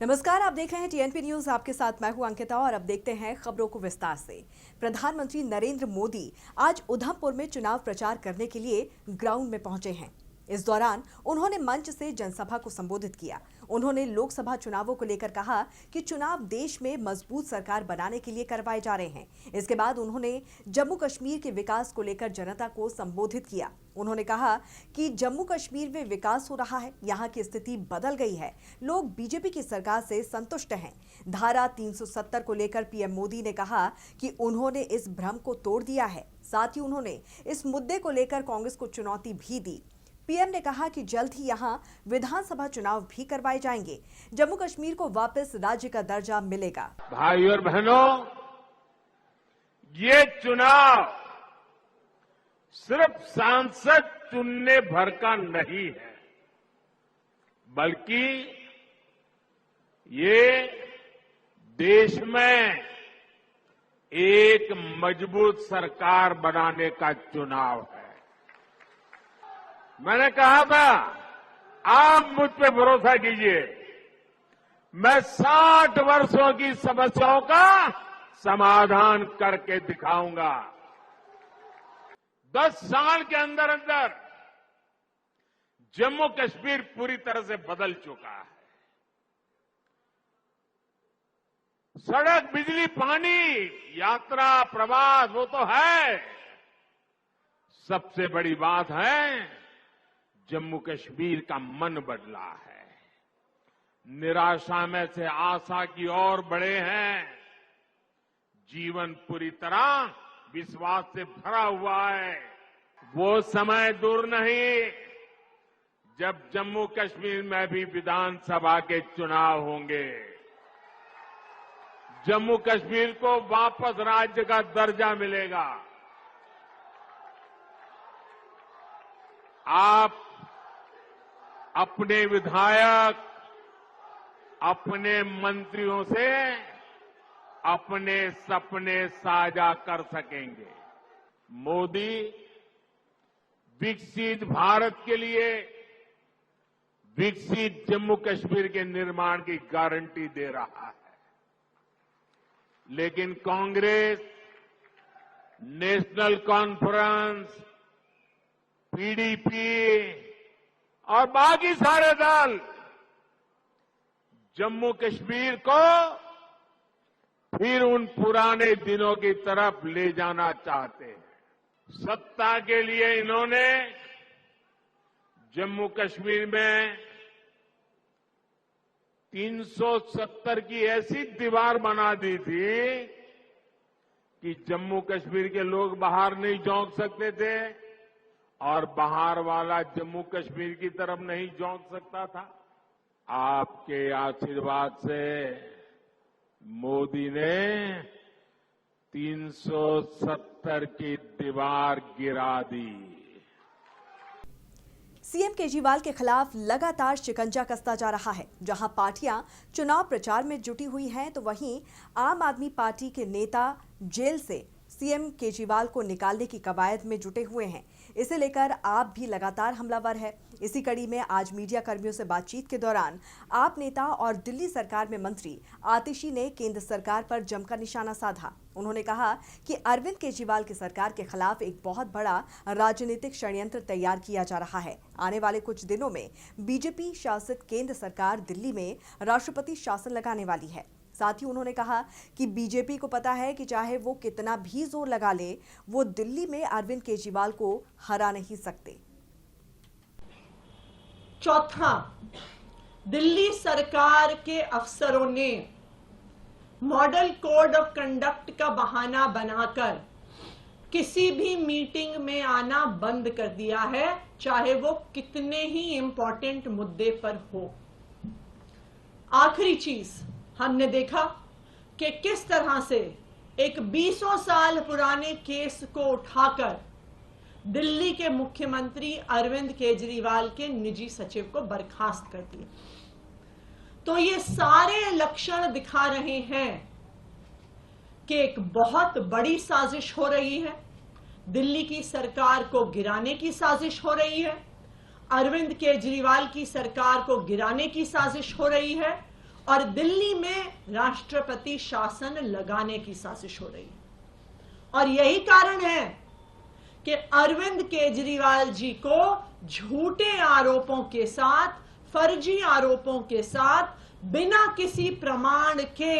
नमस्कार, आप देख रहे हैं टीएनपी न्यूज। आपके साथ मैं हूं अंकिता और अब देखते हैं खबरों को विस्तार से। प्रधानमंत्री नरेंद्र मोदी आज उधमपुर में चुनाव प्रचार करने के लिए ग्राउंड में पहुंचे हैं। इस दौरान उन्होंने मंच से जनसभा को संबोधित किया। उन्होंने लोकसभा चुनावों को लेकर कहा कि चुनाव देश में मजबूत सरकार बनाने के लिए करवाए जा रहे हैं। इसके बाद उन्होंने जम्मू कश्मीर के विकास को लेकर जनता को संबोधित किया। उन्होंने कहा कि जम्मू कश्मीर में विकास हो रहा है, यहाँ की स्थिति बदल गई है, लोग बीजेपी की सरकार से संतुष्ट हैं। धारा 370 को लेकर पीएम मोदी ने कहा कि उन्होंने इस भ्रम को तोड़ दिया है। साथ ही उन्होंने इस मुद्दे को लेकर कांग्रेस को चुनौती भी दी। पीएम ने कहा कि जल्द ही यहां विधानसभा चुनाव भी करवाए जाएंगे। जम्मू कश्मीर को वापस राज्य का दर्जा मिलेगा। भाई और बहनों, ये चुनाव सिर्फ सांसद चुनने भर का नहीं है, बल्कि ये देश में एक मजबूत सरकार बनाने का चुनाव है। मैंने कहा था, आप मुझ पे भरोसा कीजिए, मैं 60 वर्षों की समस्याओं का समाधान करके दिखाऊंगा। 10 साल के अंदर अंदर जम्मू कश्मीर पूरी तरह से बदल चुका है। सड़क, बिजली, पानी, यात्रा, प्रवास वो तो है। सबसे बड़ी बात है जम्मू कश्मीर का मन बदला है। निराशा में से आशा की ओर बढ़े हैं। जीवन पूरी तरह विश्वास से भरा हुआ है। वो समय दूर नहीं जब जम्मू कश्मीर में भी विधानसभा के चुनाव होंगे। जम्मू कश्मीर को वापस राज्य का दर्जा मिलेगा। आप अपने विधायक, अपने मंत्रियों से अपने सपने साझा कर सकेंगे। मोदी विकसित भारत के लिए विकसित जम्मू कश्मीर के निर्माण की गारंटी दे रहा है, लेकिन कांग्रेस, नेशनल कॉन्फ्रेंस, पीडीपी और बाकी सारे दल जम्मू कश्मीर को फिर उन पुराने दिनों की तरफ ले जाना चाहते हैं। सत्ता के लिए इन्होंने जम्मू कश्मीर में 370 की ऐसी दीवार बना दी थी कि जम्मू कश्मीर के लोग बाहर नहीं झोंक सकते थे और बाहर वाला जम्मू कश्मीर की तरफ नहीं झोंक सकता था। आपके आशीर्वाद से मोदी ने 370 की दीवार गिरा दी। सीएम केजरीवाल के खिलाफ लगातार शिकंजा कसता जा रहा है। जहां पार्टियां चुनाव प्रचार में जुटी हुई हैं, तो वहीं आम आदमी पार्टी के नेता जेल से सीएम केजरीवाल को निकालने की कवायद में जुटे हुए हैं। इसे लेकर आप भी लगातार हमलावर है। इसी कड़ी में आज मीडिया कर्मियों से बातचीत के दौरान आप नेता और दिल्ली सरकार में मंत्री आतिशी ने केंद्र सरकार पर जमकर निशाना साधा। उन्होंने कहा कि अरविंद केजरीवाल की सरकार के खिलाफ एक बहुत बड़ा राजनीतिक षड्यंत्र तैयार किया जा रहा है। आने वाले कुछ दिनों में बीजेपी शासित केंद्र सरकार दिल्ली में राष्ट्रपति शासन लगाने वाली है। साथ ही उन्होंने कहा कि बीजेपी को पता है कि चाहे वो कितना भी जोर लगा ले, वो दिल्ली में अरविंद केजरीवाल को हरा नहीं सकते। चौथा, दिल्ली सरकार के अफसरों ने मॉडल कोड ऑफ कंडक्ट का बहाना बनाकर किसी भी मीटिंग में आना बंद कर दिया है, चाहे वो कितने ही इंपॉर्टेंट मुद्दे पर हो। आखिरी चीज, हमने देखा कि किस तरह से एक 20 साल पुराने केस को उठाकर दिल्ली के मुख्यमंत्री अरविंद केजरीवाल के निजी सचिव को बर्खास्त कर दिया। तो ये सारे लक्षण दिखा रहे हैं कि एक बहुत बड़ी साजिश हो रही है। दिल्ली की सरकार को गिराने की साजिश हो रही है। अरविंद केजरीवाल की सरकार को गिराने की साजिश हो रही है और दिल्ली में राष्ट्रपति शासन लगाने की साजिश हो रही है। और यही कारण है कि अरविंद केजरीवाल जी को झूठे आरोपों के साथ, फर्जी आरोपों के साथ, बिना किसी प्रमाण के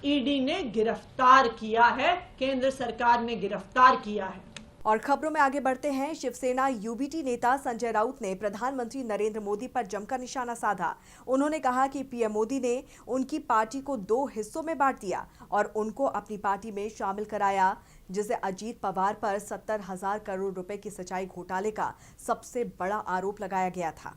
ईडी ने गिरफ्तार किया है, केंद्र सरकार ने गिरफ्तार किया है। और खबरों में आगे बढ़ते हैं। शिवसेना यूबीटी नेता संजय राउत ने प्रधानमंत्री नरेंद्र मोदी पर जमकर निशाना साधा। उन्होंने कहा कि पीएम मोदी ने उनकी पार्टी को 2 हिस्सों में बांट दिया और उनको अपनी पार्टी में शामिल कराया, जिसे अजीत पवार पर 70,000 करोड़ रुपए की सिंचाई घोटाले का सबसे बड़ा आरोप लगाया गया था।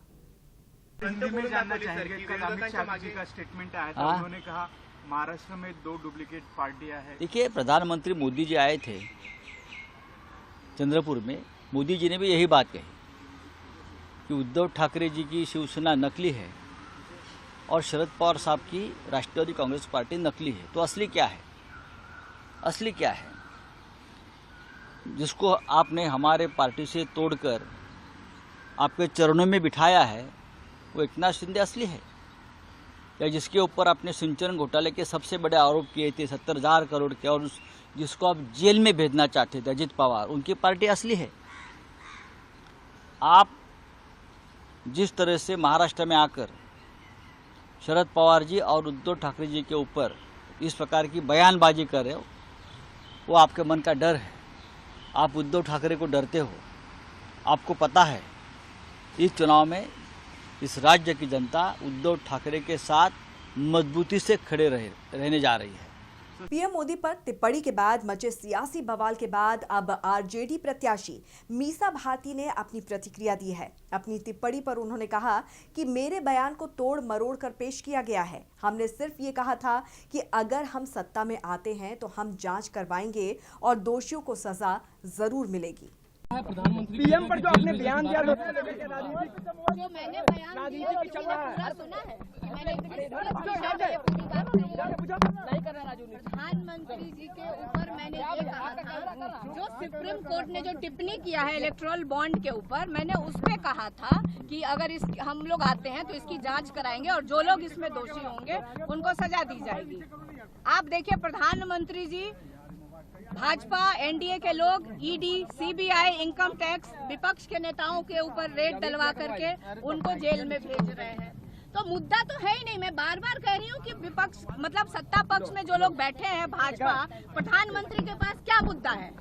हिंदी में जानना चाहेंगे, कल अमित शाह जी का स्टेटमेंट आया था, उन्होंने कहा महाराष्ट्र में 2 डुप्लीकेट पार्टियां हैं। देखिए, प्रधानमंत्री मोदी जी आए थे चंद्रपुर में, मोदी जी ने भी यही बात कही कि उद्धव ठाकरे जी की शिवसेना नकली है और शरद पवार साहब की राष्ट्रवादी कांग्रेस पार्टी नकली है। तो असली क्या है? असली क्या है? जिसको आपने हमारे पार्टी से तोड़कर आपके चरणों में बिठाया है, वो एकनाथ शिंदे असली है? या जिसके ऊपर आपने सिंचन घोटाले के सबसे बड़े आरोप किए थे 70,000 करोड़ के, और जिसको आप जेल में भेजना चाहते थे अजीत पवार, उनकी पार्टी असली है? आप जिस तरह से महाराष्ट्र में आकर शरद पवार जी और उद्धव ठाकरे जी के ऊपर इस प्रकार की बयानबाजी कर रहे हो, वो आपके मन का डर है। आप उद्धव ठाकरे को डरते हो। आपको पता है इस चुनाव में इस राज्य की जनता उद्धव ठाकरे के साथ मजबूती से खड़े रहने जा रही है। पीएम मोदी पर टिप्पणी के बाद मचे सियासी बवाल के बाद अब आरजेडी प्रत्याशी मीसा भारती ने अपनी प्रतिक्रिया दी है। अपनी टिप्पणी पर उन्होंने कहा कि मेरे बयान को तोड़ मरोड़ कर पेश किया गया है। हमने सिर्फ ये कहा था कि अगर हम सत्ता में आते हैं तो हम जांच करवाएंगे और दोषियों को सजा जरूर मिलेगी। पीएम पर जो आपने बयान दिया, जो मैंने बयान दिया पूरा सुना है। प्रधानमंत्री जी के ऊपर मैंने ये कहा था, जो सुप्रीम कोर्ट ने जो टिप्पणी किया है इलेक्टोरल बॉन्ड के ऊपर, मैंने उस पे कहा था कि अगर हम लोग आते हैं तो इसकी जांच कराएंगे और जो लोग इसमें दोषी होंगे उनको सजा दी जाएगी। आप देखिए, प्रधानमंत्री जी, भाजपा, एनडीए के लोग ईडी, सीबीआई, इनकम टैक्स, विपक्ष के नेताओं के ऊपर रेड डलवा करके उनको जेल में भेज रहे हैं। तो मुद्दा तो है ही नहीं। मैं बार बार कह रही हूँ कि विपक्ष मतलब सत्ता पक्ष में जो लोग बैठे हैं भाजपा, प्रधानमंत्री के पास क्या मुद्दा है?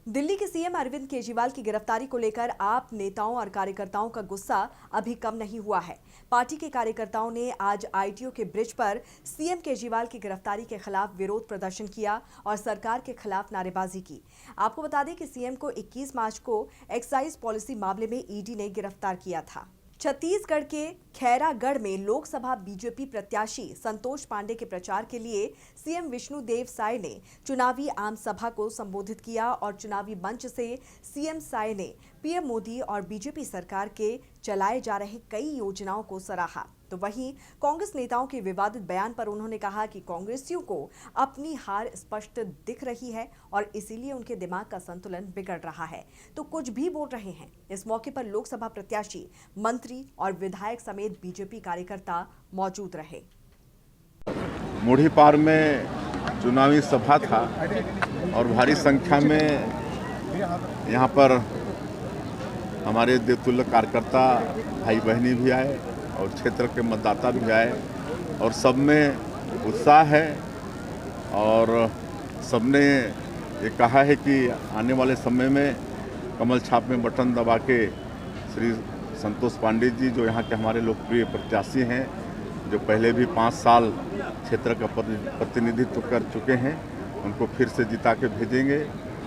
दिल्ली के सीएम अरविंद केजरीवाल की गिरफ्तारी को लेकर आप नेताओं और कार्यकर्ताओं का गुस्सा अभी कम नहीं हुआ है। पार्टी के कार्यकर्ताओं ने आज आईटीओ के ब्रिज पर सीएम केजरीवाल की गिरफ्तारी के खिलाफ विरोध प्रदर्शन किया और सरकार के खिलाफ नारेबाजी की। आपको बता दें कि सीएम को 21 मार्च को एक्साइज पॉलिसी मामले में ईडी ने गिरफ्तार किया था। छत्तीसगढ़ के खैरागढ़ में लोकसभा बीजेपी प्रत्याशी संतोष पांडे के प्रचार के लिए सीएम विष्णुदेव साय ने चुनावी आम सभा को संबोधित किया और चुनावी मंच से सीएम साय ने पीएम मोदी और बीजेपी सरकार के चलाए जा रहे कई योजनाओं को सराहा। तो वहीं कांग्रेस नेताओं के विवादित बयान पर उन्होंने कहा कि कांग्रेसियों को अपनी हार स्पष्ट दिख रही है और इसीलिए उनके दिमाग का संतुलन बिगड़ रहा है, तो कुछ भी बोल रहे हैं। इस मौके पर लोकसभा प्रत्याशी, मंत्री और विधायक समेत बीजेपी कार्यकर्ता मौजूद रहे। मुढ़ीपार में चुनावी सभा था और भारी संख्या में यहाँ पर हमारे देवतुल्य कार्यकर्ता भाई बहनी भी आए और क्षेत्र के मतदाता भी आए और सब में उत्साह है और सबने ये कहा है कि आने वाले समय में कमल छाप में बटन दबा के श्री संतोष पांडे जी, जो यहाँ के हमारे लोकप्रिय प्रत्याशी हैं, जो पहले भी 5 साल क्षेत्र का प्रतिनिधित्व कर चुके हैं, उनको फिर से जिता के भेजेंगे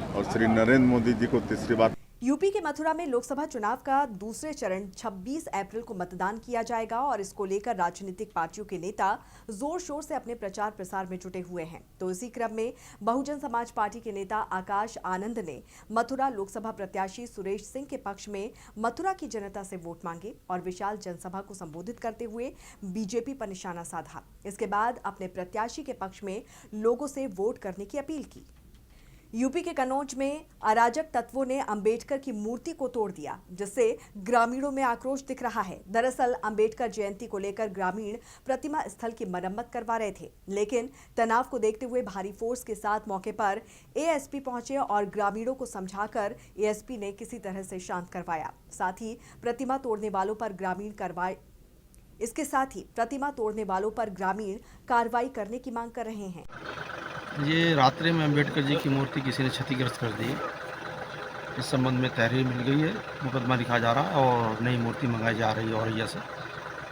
और श्री नरेंद्र मोदी जी को तीसरी बार। यूपी के मथुरा में लोकसभा चुनाव का दूसरे चरण 26 अप्रैल को मतदान किया जाएगा और इसको लेकर राजनीतिक पार्टियों के नेता जोर शोर से अपने प्रचार प्रसार में जुटे हुए हैं। तो इसी क्रम में बहुजन समाज पार्टी के नेता आकाश आनंद ने मथुरा लोकसभा प्रत्याशी सुरेश सिंह के पक्ष में मथुरा की जनता से वोट मांगे और विशाल जनसभा को संबोधित करते हुए बीजेपी पर निशाना साधा। इसके बाद अपने प्रत्याशी के पक्ष में लोगों से वोट करने की अपील की। यूपी के कन्नौज में अराजक तत्वों ने अंबेडकर की मूर्ति को तोड़ दिया, जिससे ग्रामीणों में आक्रोश दिख रहा है। दरअसल अंबेडकर जयंती को लेकर ग्रामीण प्रतिमा स्थल की मरम्मत करवा रहे थे, लेकिन तनाव को देखते हुए भारी फोर्स के साथ मौके पर एएसपी पहुंचे और ग्रामीणों को समझाकर एएसपी ने किसी तरह से शांत करवाया। साथ ही प्रतिमा तोड़ने वालों पर ग्रामीण कार्रवाई करने की मांग कर रहे हैं। ये रात्रि में अंबेडकर जी की मूर्ति किसी ने क्षतिग्रस्त कर दी है। इस संबंध में तहरीर मिल गई है, मुकदमा लिखा जा रहा है और नई मूर्ति मंगाई जा रही है औरैया से।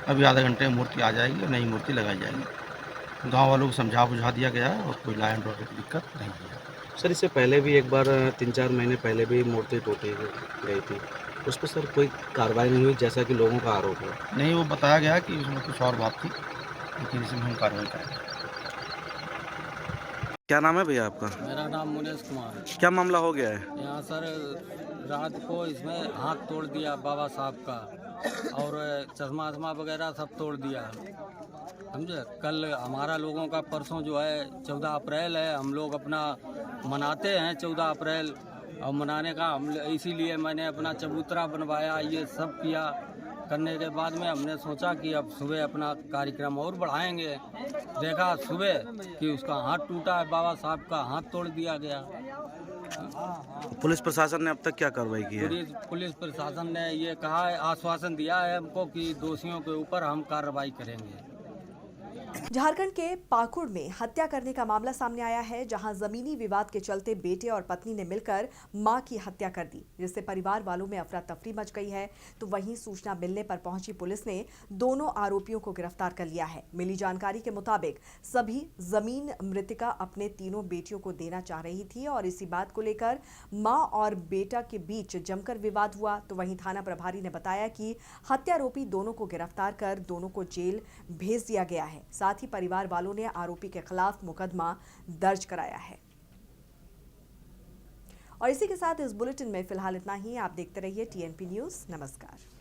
अभी आधे घंटे में मूर्ति आ जाएगी और नई मूर्ति लगाई जाएगी। गांव वालों को समझा बुझा दिया गया है और कोई लॉ एंड ऑर्डर की दिक्कत नहीं है। सर, इससे पहले भी एक बार 3-4 महीने पहले भी मूर्ति टूटी गई थी, उस पर सर कोई कार्रवाई नहीं हुई जैसा कि लोगों का आरोप है। नहीं, वो बताया गया कि उसमें कुछ और बात थी, लेकिन इसमें हम कार्रवाई करेंगे। क्या नाम है भैया आपका? मेरा नाम मुनेश कुमार है। क्या मामला हो गया है यहाँ सर रात को इसमें हाथ तोड़ दिया बाबा साहब का और चश्मा वगैरह सब तोड़ दिया, समझे। कल हमारा लोगों का परसों जो है 14 अप्रैल है, हम लोग अपना मनाते हैं 14 अप्रैल और मनाने का इसीलिए मैंने अपना चबूतरा बनवाया, ये सब किया। करने के बाद में हमने सोचा कि अब सुबह अपना कार्यक्रम और बढ़ाएंगे। देखा सुबह कि उसका हाथ टूटा है, बाबा साहब का हाथ तोड़ दिया गया। पुलिस प्रशासन ने अब तक क्या कार्रवाई की है? पुलिस प्रशासन ने ये कहा है, आश्वासन दिया है हमको कि दोषियों के ऊपर हम कार्रवाई करेंगे। झारखंड के पाकुड़ में हत्या करने का मामला सामने आया है, जहां जमीनी विवाद के चलते बेटे और पत्नी ने मिलकर मां की हत्या कर दी, जिससे परिवार वालों में अफरा तफरी मच गई है। तो वहीं सूचना मिलने पर पहुंची पुलिस ने दोनों आरोपियों को गिरफ्तार कर लिया है। मिली जानकारी के मुताबिक सभी जमीन मृतका अपने तीनों बेटियों को देना चाह रही थी और इसी बात को लेकर मां और बेटा के बीच जमकर विवाद हुआ। तो वहीं थाना प्रभारी ने बताया कि हत्यारोपी दोनों को गिरफ्तार कर दोनों को जेल भेज दिया गया है। साथ ही परिवार वालों ने आरोपी के खिलाफ मुकदमा दर्ज कराया है। और इसी के साथ इस बुलेटिन में फिलहाल इतना ही। आप देखते रहिए TNP न्यूज़। नमस्कार।